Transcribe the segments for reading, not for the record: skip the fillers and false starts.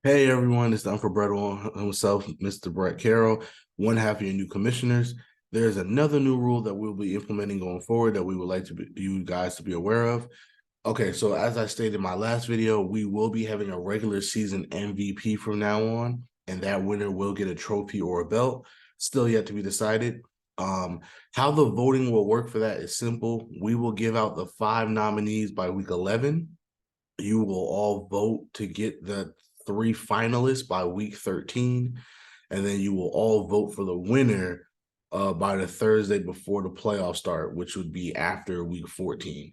Hey everyone, it's the Uncle Brett himself, Mr. Brett Carroll, one half of your new commissioners. There's another new rule that we'll be implementing going forward that we would like you guys to be aware of. Okay, so as I stated in my last video, we will be having a regular season MVP from now on, and that winner will get a trophy or a belt. Still yet to be decided. Um, how the voting will work for that is simple. We will give out the 5 nominees by week 11. You will all vote to get the 3 finalists by week 13, and then you will all vote for the winner by the Thursday before the playoffs start, which would be after week 14.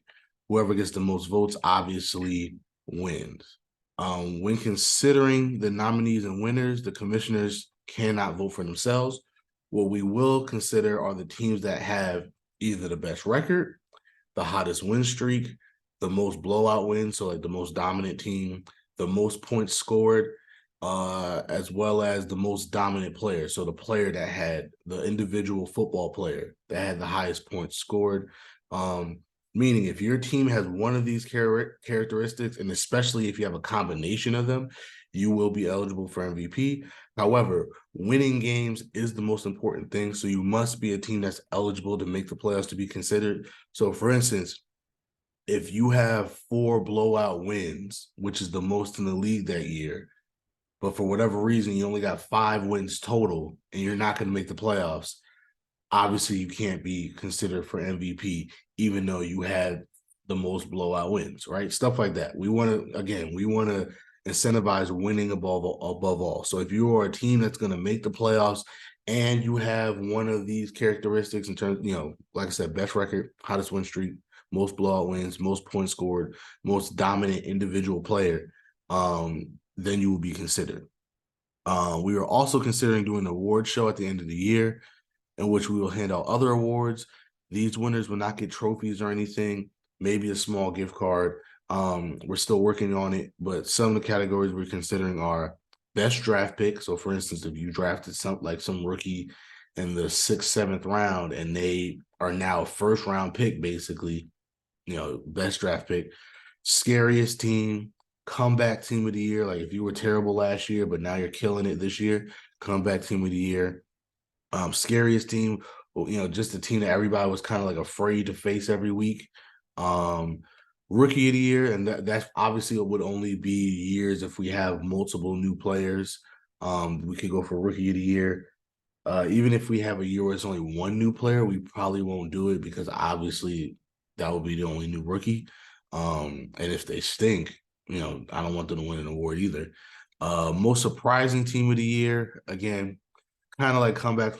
Whoever gets the most votes obviously wins. When considering the nominees and winners, the commissioners cannot vote for themselves. What we will consider are the teams that have either the best record, the hottest win streak, the most blowout wins, so like the most dominant team, the most points scored, as well as the most dominant player. So the player that had the individual football player that had the highest points scored. Meaning if your team has one of these characteristics, and especially if you have a combination of them, you will be eligible for MVP. However, winning games is the most important thing. So you must be a team that's eligible to make the playoffs to be considered. So for instance, if you have 4 blowout wins, which is the most in the league that year, but for whatever reason you only got 5 wins total and you're not going to make the playoffs, obviously you can't be considered for MVP, even though you had the most blowout wins, right? Stuff like that. We want to incentivize winning above all. So if you are a team that's going to make the playoffs and you have one of these characteristics in terms, like I said, best record, hottest win streak, most blowout wins, most points scored, most dominant individual player, then you will be considered. We are also considering doing an award show at the end of the year in which we will hand out other awards. These winners will not get trophies or anything, maybe a small gift card. We're still working on it, but some of the categories we're considering are best draft pick. So, for instance, if you drafted some rookie in the 6th, 7th round, and they are now a first round pick, basically, best draft pick. Scariest team, comeback team of the year. Like if you were terrible last year, but now you're killing it this year, comeback team of the year. Scariest team, just a team that everybody was kind of like afraid to face every week. Rookie of the year, and that's obviously it would only be years if we have multiple new players. We could go for rookie of the year. Even if we have a year where it's only one new player, we probably won't do it because obviously that would be the only new rookie. And if they stink, I don't want them to win an award either. Most surprising team of the year, again, kind of like comeback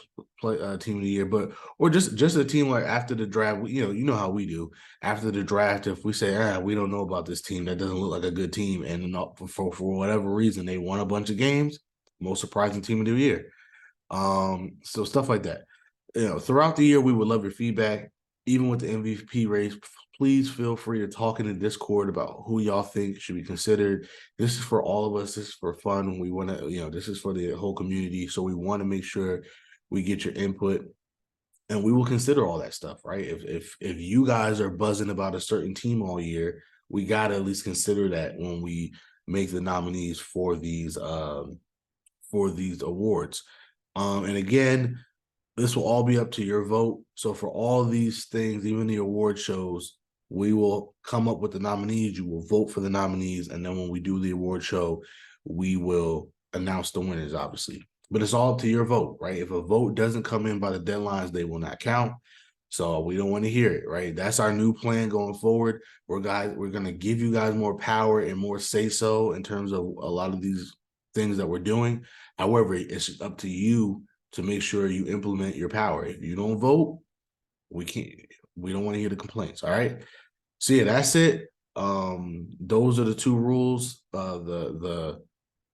team of the year, but or just a team like after the draft. You know how we do after the draft. If we say, we don't know about this team, that doesn't look like a good team, and not for whatever reason they won a bunch of games, most surprising team of the year. So stuff like that. Throughout the year, we would love your feedback. Even with the MVP race, please feel free to talk in the Discord about who y'all think should be considered. This is for all of us. This is for fun. We want to, this is for the whole community. So we want to make sure we get your input, and we will consider all that stuff, right? If you guys are buzzing about a certain team all year, we gotta at least consider that when we make the nominees for these awards. And again, this will all be up to your vote. So for all these things, even the award shows, we will come up with the nominees. You will vote for the nominees, and then when we do the award show, we will announce the winners, obviously. But it's all up to your vote, right? If a vote doesn't come in by the deadlines, they will not count. So we don't want to hear it, right? That's our new plan going forward. We're going to give you guys more power and more say so in terms of a lot of these things that we're doing. However, it's up to you to make sure you implement your power. If you don't vote, we don't want to hear the complaints. All right. So yeah, that's it. Those are the 2 rules. The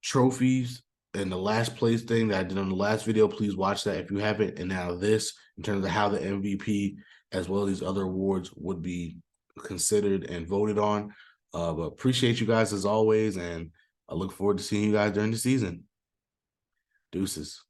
trophies and the last place thing that I did on the last video. Please watch that if you haven't. And now this, in terms of how the MVP as well as these other awards would be considered and voted on. But appreciate you guys as always, and I look forward to seeing you guys during the season. Deuces.